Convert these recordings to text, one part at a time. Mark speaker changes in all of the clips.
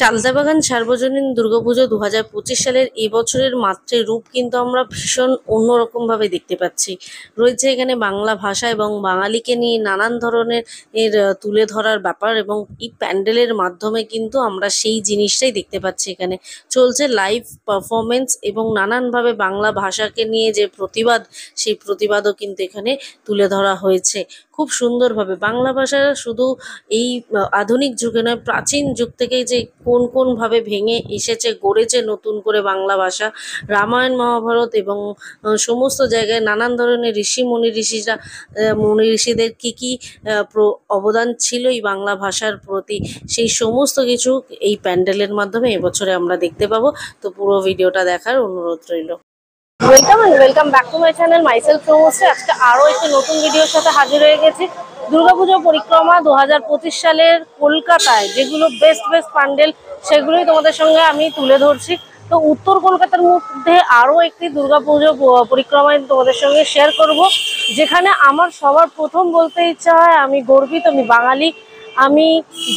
Speaker 1: চালতাবাগান সার্বজনীন দুর্গাপুজো 2025 সালের এবছরের মাতৃরূপ কিন্তু আমরা ভীষণ অন্যরকম ভাবে দেখতে পাচ্ছি। রয়েছে এখানে বাংলা ভাষা এবং বাঙালিকে নিয়ে নানান ধরনের তুলে ধরার ব্যাপার, এবং এই প্যান্ডেলের মাধ্যমে কিন্তু আমরা সেই জিনিসটাই দেখতে পাচ্ছি। এখানে চলছে লাইভ পারফরমেন্স এবং নানানভাবে বাংলা ভাষাকে নিয়ে যে প্রতিবাদ, সেই প্রতিবাদও কিন্তু এখানে তুলে ধরা হয়েছে খুব সুন্দরভাবে। বাংলা ভাষা শুধু এই আধুনিক যুগে নয়, প্রাচীন যুগ থেকেই যে কোন ভাবে ভেঙে এসেছে, গড়েছে নতুন করে বাংলা ভাষা। রামায়ণ মহাভারত এবং সমস্ত জায়গায় নানান ধরনের মনি ঋষিদের কি অবদান ছিল এই বাংলা ভাষার প্রতি, সেই সমস্ত কিছু এই প্যান্ডেলের মাধ্যমে এবছরে আমরা দেখতে পাবো। তো পুরো ভিডিওটা দেখার অনুরোধ রইল। Welcome back to my channel, myself Promoshree. আজকে আরো একটি নতুন ভিডিওর সাথে হাজির হয়ে গেছি। দুর্গাপুজো পরিক্রমা 2025 সালের কলকাতায় যেগুলো বেস্ট প্যান্ডেল, সেগুলোই তোমাদের সঙ্গে আমি তুলে ধরছি। তো উত্তর কলকাতার মধ্যে আরো একটি দুর্গাপুজো পরিক্রমায় তোমাদের সঙ্গে শেয়ার করব, যেখানে আমার সবার প্রথম বলতে ইচ্ছা হয় আমি গর্বিত, আমি বাঙালি, আমি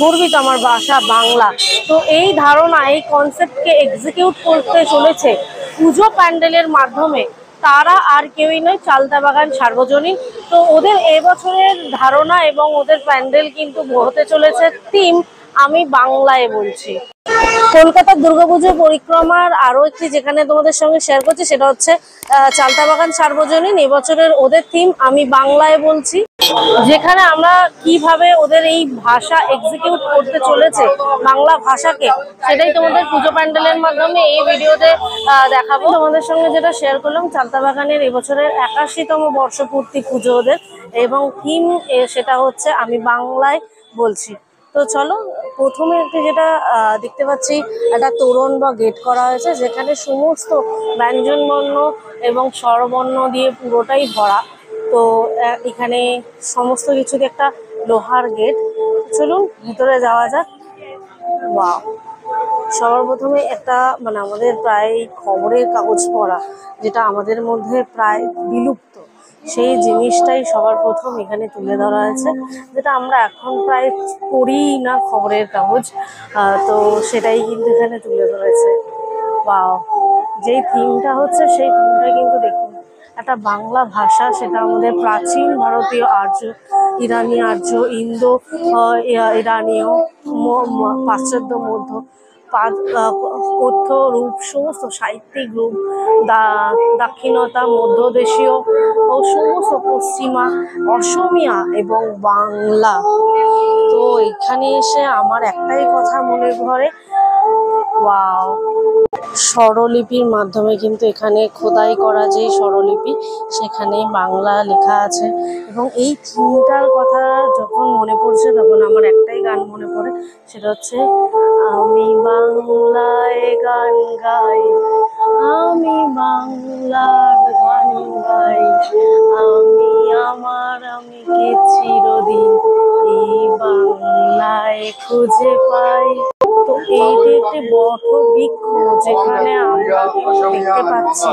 Speaker 1: গর্বিত আমার ভাষা বাংলা। তো এই ধারণা, এই কনসেপ্টকে এক্সিকিউট করতে চলেছে পুজো প্যান্ডেলের মাধ্যমে, তারা আর কেউই নয়, চালতাবাগান সার্বজনীন। তো ওদের এবছরের ধারণা এবং ওদের প্যান্ডেল কিন্তু হতে চলেছে থিম আমি বাংলায় বলছি। কলকাতার দুর্গাপুজো পরিক্রমার আরো একটি যেখানে তোমাদের সঙ্গে শেয়ার করছি, সেটা হচ্ছে চালতাবাগান সার্বজনীন। এবছরের ওদের থিম আমি বাংলায় বলছি, যেখানে আমরা কিভাবে ওদের এই ভাষা এক্সিকিউট করতে চলেছে বাংলা ভাষাকে, সেটাই তোমাদের পুজো প্যান্ডেলের মাধ্যমে এই ভিডিওতে দেখাবো। তোমাদের সঙ্গে যেটা শেয়ার করলাম, চালতাবাগানের এবছরের 81তম বর্ষপূর্তি পুজো ওদের, এবং থিম সেটা হচ্ছে আমি বাংলায় বলছি। তো চলো, প্রথমে একটি যেটা দেখতে পাচ্ছি, একটা তোরণ বা গেট করা হয়েছে, যেখানে সমস্ত ব্যঞ্জনবর্ণ এবং স্বরবর্ণ দিয়ে পুরোটাই ভরা। তো এখানে সমস্ত কিছুতে একটা লোহার গেট। চলুন ভিতরে যাওয়া যাক। ওয়াও, সবার প্রথমে একটা আমাদের প্রায় খবরের কাগজ পড়া, যেটা আমাদের মধ্যে প্রায় বিলুপ্ত, সেই জিনিসটাই সবার প্রথম এখানে তুলে ধরা হয়েছে, যেটা আমরা এখন প্রায় পড়ি না খবরের কাগজ। তো সেটাই কিন্তু এখানে তুলে ধরেছে। ওয়াও, যেই থিমটা হচ্ছে সেই থিমটা কিন্তু দেখুন, একটা বাংলা ভাষা, সেটা আমাদের প্রাচীন ভারতীয় আর্য, ইরানি আর্য, ইন্দো ইরানীয়, পাশ্চাত্য মধ্য কথ্য রূপ, সমস্ত সাহিত্যিক রূপ, দাক্ষিণতা, মধ্যদেশীয় ও সমস্ত পশ্চিমা, অসমিয়া এবং বাংলা। তো এখানে এসে আমার একটাই কথা মনে ধরে, ওয়াও, স্বরলিপির মাধ্যমে কিন্তু এখানে খোদাই করা যে স্বরলিপি, সেখানে বাংলা লেখা আছে। এবং এই থিমটার কথা যখন মনে পড়ছে, তখন আমার একটাই গান মনে পড়ে, সেটা হচ্ছে আমি বাংলায় গান গাই, আমি বাংলার গান গাই, আমি আমিকে চিরদিন এই বাংলায় খুঁজে পাই। তো এইটি একটি বটবৃক্ষ, যেখানে আমরা দেখতে পাচ্ছি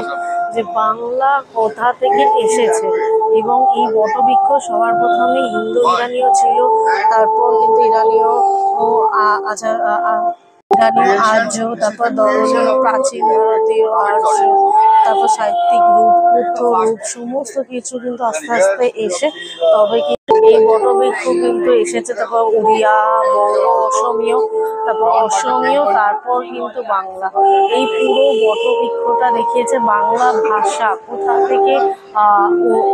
Speaker 1: যে বাংলা কোথা থেকে এসেছে। এবং এই বটবৃক্ষ সবার প্রথমে ইন্দো ইরানীয় ছিল, তারপর কিন্তু ইরানীয় আর্য, তারপর প্রাচীন ভারতীয় আর্য, তারপর সাহিত্যিক রূপ, কথ্য রূপ, সমস্ত কিছু কিন্তু আস্তে আস্তে এসে তবে কিন্তু এই বটবৃক্ষ কিন্তু এসেছে। তারপর উড়িয়া, বঙ্গ, অসমীয়, তারপর কিন্তু বাংলা। এই পুরো বটবৃক্ষটা দেখিয়েছে বাংলা ভাষা কোথা থেকে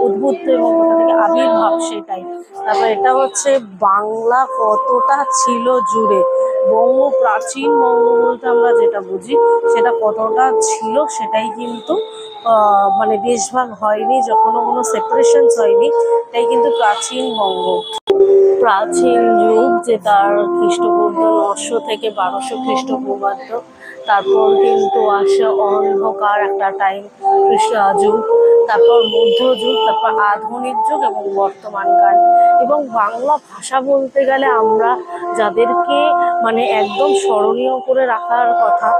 Speaker 1: উদ্বুদ্ধ এবং কোথা থেকে আবির্ভাব, সেটাই। তারপর এটা হচ্ছে বাংলা কতটা ছিল জুড়ে, প্রাচীন বঙ্গ বলতে আমরা যেটা বুঝি, সেটা কতটা ছিল, সেটাই কিন্তু দেশভাগ হয়নি, যখনও কোনো সেপারেশনস হয়নি, তাই কিন্তু প্রাচীন বঙ্গ। প্রাচীন যুগ, যে তার খ্রিস্টপূর্ব 900 থেকে 1200 খ্রিস্টপূর্বাব্দ। তারপর কিন্তু আসে অন্ধকার একটা টাইম, যুগ। তারপর মধ্যযুগ, তারপর আধুনিক যুগ এবং বর্তমানকাল। এবং বাংলা ভাষা বলতে গেলে আমরা যাদেরকে মানে একদম স্মরণীয় করে রাখার কথা,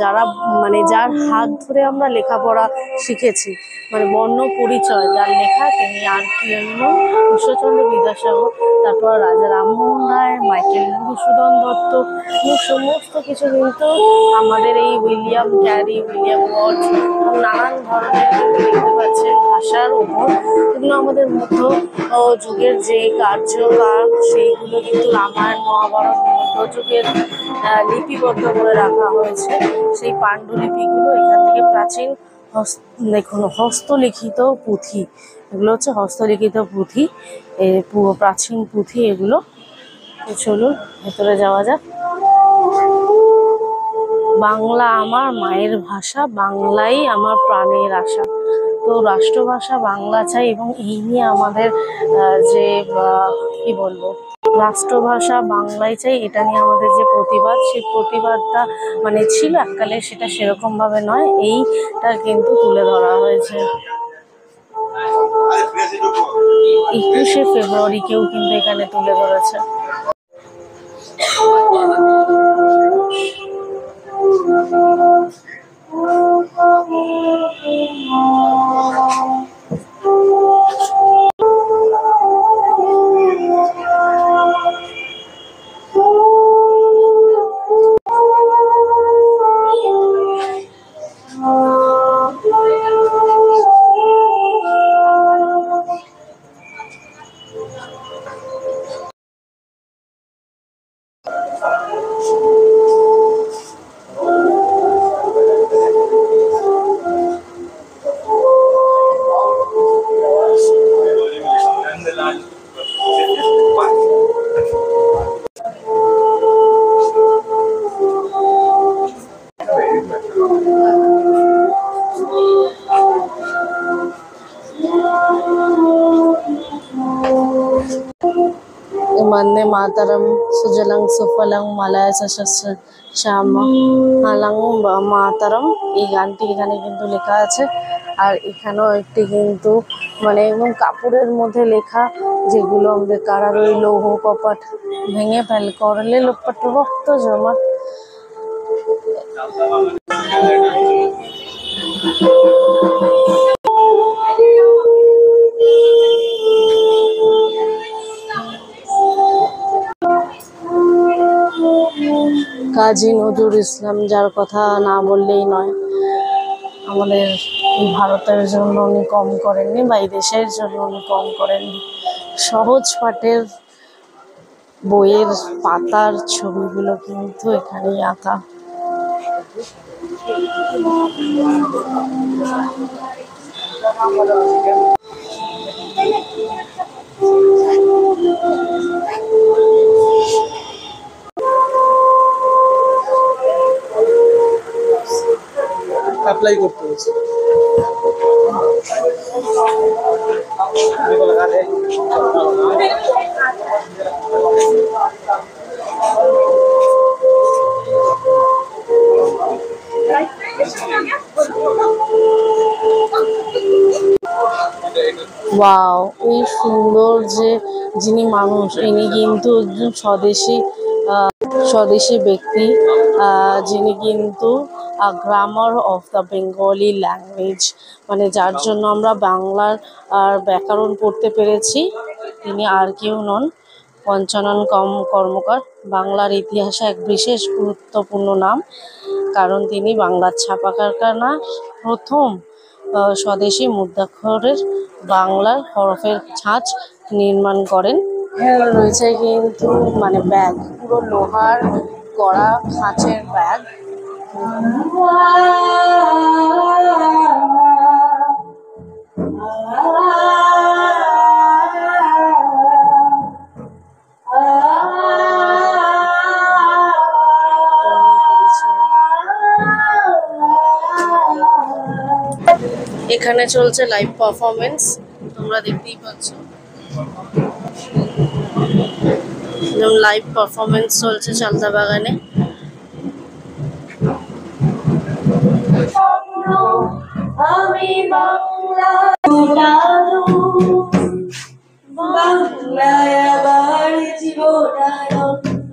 Speaker 1: যারা মানে যার হাত ধরে আমরা লেখাপড়া শিখেছি, মানে বর্ণ পরিচয় যার লেখা, তিনি আর কেউ নন, ঈশ্বরচন্দ্র বিদ্যাসাগর। তারপর রাজা রামমোহন রায়, মাইকেল মধুসূদন দত্ত এবং সমস্ত কিছু কিন্তু আমাদের এই উইলিয়াম ক্যারি, উইলিয়াম ওয়ার্ডস এবং নানান ধরনের কিন্তু দেখতে পাচ্ছেন ভাষার উপর। এগুলো আমাদের মধ্য যুগের যে কার্যকাল, সেইগুলো কিন্তু রামায়ণ মহাভারত মধ্যযুগের লিপিবদ্ধ করে রাখা হয়েছে। সেই পাণ্ডুলিপিগুলো এখান থেকে প্রাচীন দেখুন হস্তলিখিত পুঁথি, এগুলো হচ্ছে হস্তলিখিত পুঁথি, পুরো প্রাচীন পুঁথি এগুলো। তো চলুন ভেতরে যাওয়া যাক। বাংলা আমার মায়ের ভাষা, বাংলাই আমার প্রাণের আশা। তো রাষ্ট্রভাষা বাংলা চাই, এবং এই নিয়ে আমাদের যে কি বলবো, রাষ্ট্রভাষা বাংলাই চাই, এটা নিয়ে আমাদের যে প্রতিবাদ, সেই প্রতিবাদটা মানে ছিল এককালে, সেটা সেরকম ভাবে নয়, এইটা কিন্তু তুলে ধরা হয়েছে। 21শে ফেব্রুয়ারিকেও কিন্তু এখানে তুলে ধরেছে। वंदे मातरम सुजलं सुफलं मलयज শ্যামলাং মাতরম, এই গানটি এখানে কিন্তু লেখা আছে। আর এখানেও একটি কিন্তু মানে একদম কাপড়ের মধ্যে লেখা, যেগুলো আমাদের কারার ওই লৌহ কপাট ভেঙে ফেল করলে লোপাট রক্ত জমা। কাজী নজরুল ইসলাম, যার কথা না বললেই নয়। আমাদের ভারতের জন্য উনি কম করেননি, বা এই দেশের জন্য উনি কম করেননি। সহজ পাঠের বইয়ের পাতার ছবিগুলো কিন্তু এখানেই আঁকা।
Speaker 2: অ্যাপ্লাই করতে হচ্ছে।
Speaker 1: ওয়াও, এই সুন্দর যে যিনি মানুষ, ইনি কিন্তু একজন স্বদেশী ব্যক্তি, যিনি কিন্তু grammar of the Bengali language, মানে যার জন্য আমরা বাংলার ব্যাকরণ পড়তে পেরেছি, তিনি আর কেউ নন, পঞ্চানন কর্মকার। বাংলার ইতিহাসে এক বিশেষ গুরুত্বপূর্ণ নাম, কারণ তিনি বাংলার ছাপা কারখানার প্রথম স্বদেশী মুদ্রাক্ষরের বাংলার হরফের ছাঁচ নির্মাণ করেন। রয়েছে কিন্তু মানে ব্যাগ, পুরো লোহার গড়া কাঁচের ব্যাগ। এখানে চলছে লাইভ পারফরমেন্স, তোমরা দেখতেই পাচ্ছ লাইভ পারফরমেন্স চলছে চালতা বাগানে। আমি বাংলা
Speaker 2: বাংলায় আবার জীবনানন্দ।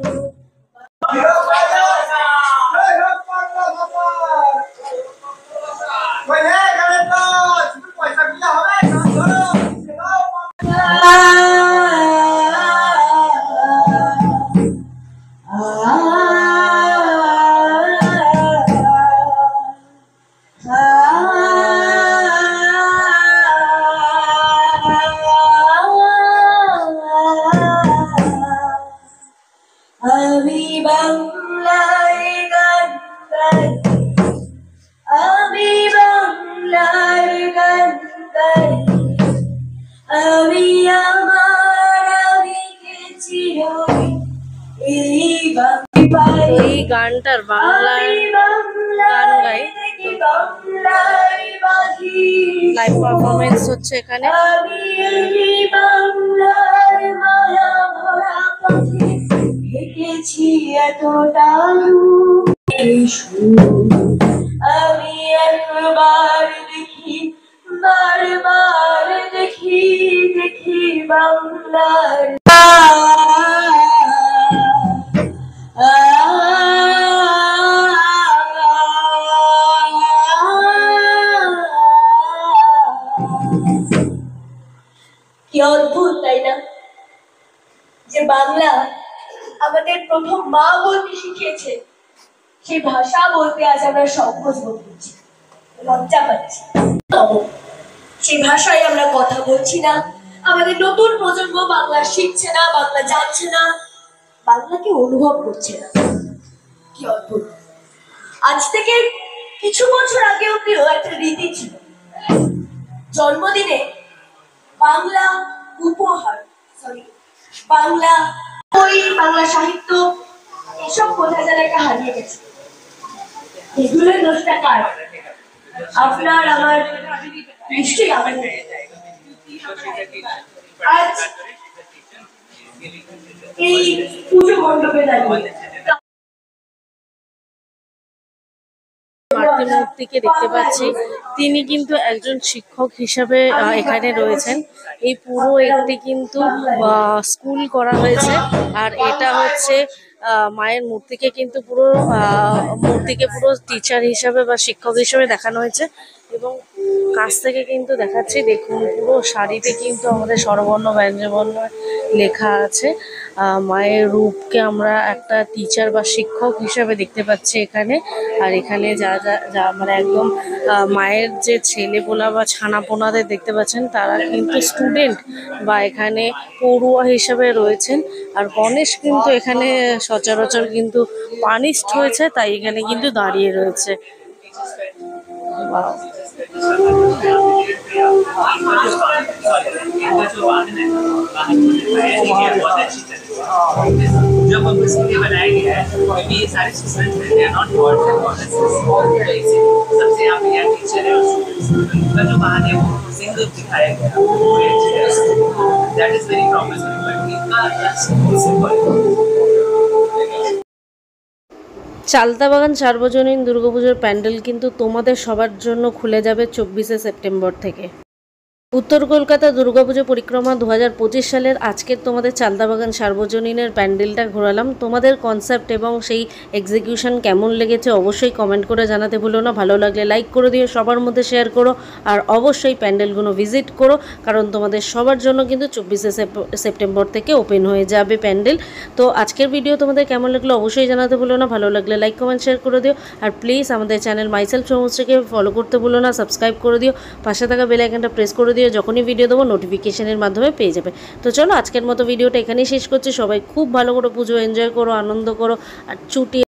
Speaker 2: আমি বাংলায় গান গাই, আমি বাংলায় গান গাই, আমি আমার আবেগে চিরদিন এই বাংলায়।
Speaker 1: এই গানটার বাংলায় গান গাই, লাইভ পারফরমেন্স হচ্ছে এখানে।
Speaker 2: আমি এই বাংলার মায়া ভরা পথে হেঁটেছি এতটা আমি একবার দেখি, বারবার দেখি, দেখি বাংলার কি অদ্ভুত, তাই না? যে বাংলা আমাদের প্রথম মা বলতে শিখিয়েছে, সেই ভাষা বলতে আজ আমরা সংকোচ বোধ করছি, লজ্জা পাচ্ছি। সেই ভাষায় আমরা কথা বলছি না। আমাদের নতুন প্রজন্ম বাংলা শিখছে না, বাংলা জানছে না, বাংলাকে অনুভব করছে না। কি অদ্ভুত। আজ থেকে কিছু বছর আগে অব্দিও একটা রীতি ছিল, জন্মদিনে বাংলা উপহার, বাংলা বই, বাংলা সাহিত্য, এসব কোথায় যেন একটা হারিয়ে গেছে। এগুলোর দোষটা কার? আপনার, আমার, নিশ্চয়ই আমার। আজ এই পুজো মণ্ডপে দাঁড়িয়ে
Speaker 1: মাতৃমূর্তিকে দেখতে পাচ্ছি, তিনি কিন্তু একজন শিক্ষক হিসাবে এখানে রয়েছেন। এই পুরো একটি কিন্তু স্কুল করা হয়েছে, আর এটা হচ্ছে মায়ের মূর্তিকে কিন্তু পুরো টিচার হিসাবে বা শিক্ষক হিসাবে দেখানো হয়েছে। এবং কাছ থেকে কিন্তু দেখাচ্ছি, দেখুন পুরো শাড়িতে কিন্তু আমাদের স্বরবর্ণ ব্যঞ্জনবর্ণ লেখা আছে। মায়ের রূপকে আমরা একটা টিচার বা শিক্ষক হিসাবে দেখতে পাচ্ছি এখানে। আর এখানে যা মানে একদম মায়ের যে ছেলেপোলা বা ছানাপোনাদের দেখতে পাচ্ছেন, তারা কিন্তু স্টুডেন্ট বা এখানে পড়ুয়া হিসাবে রয়েছেন। আর গণেশ কিন্তু এখানে সচরাচর কিন্তু পানিশড হয়েছে, তাই এখানে কিন্তু দাঁড়িয়ে রয়েছে।
Speaker 3: जो पर्पस के लिए बनाया गया है, क्योंकि ये सारे स्टूडेंट्स हैं, they are not gods and goddesses. सबसे यहाँ पे यहाँ टीचर है और स्टूडेंट्स का जो कहानी है वो सिंगल दिखाया गया है, that is very promising. But इनका सिंपल
Speaker 1: চালতাবাগান সার্বজনীন দুর্গাপুজোর প্যান্ডেল কিন্তু তোমাদের সবার জন্য খুলে যাবে 24শে সেপ্টেম্বর থেকে। উত্তর কলকাতা দুর্গাপুজো পরিক্রমা 2025 সালের আজকের তোমাদের চালতাবাগান সার্বজনীনের প্যান্ডেলটা ঘোরালাম। তোমাদের কনসেপ্ট এবং সেই এক্সিকিউশন কেমন লেগেছে অবশ্যই কমেন্ট করে জানাতে ভুলো না। ভালো লাগলে লাইক করে দিও, সবার মধ্যে শেয়ার করো, আর অবশ্যই প্যান্ডেলগুলো ভিজিট করো, কারণ তোমাদের সবার জন্য কিন্তু 24শে সেপ্টেম্বর থেকে ওপেন হয়ে যাবে প্যান্ডেল। তো আজকের ভিডিও তোমাদের কেমন লাগলো অবশ্যই জানাতে ভুলো না। ভালো লাগলে লাইক কমেন্ট শেয়ার করে দিও, আর প্লিজ আমাদের চ্যানেল মাইসেলফ সমস্যাকে ফলো করতে ভুলো না, সাবস্ক্রাইব করে দিও, পাশে থাকা বেল আইকনটা প্রেস করে দিও, যখনই ভিডিও দেবো নোটিফিকেশনের মাধ্যমে পেয়ে যাবে। তো চলো আজকের মতো ভিডিওটা এখানেই শেষ করছি। সবাই খুব ভালো করে পুজো এনজয় করো, আনন্দ করো, আর ছুটি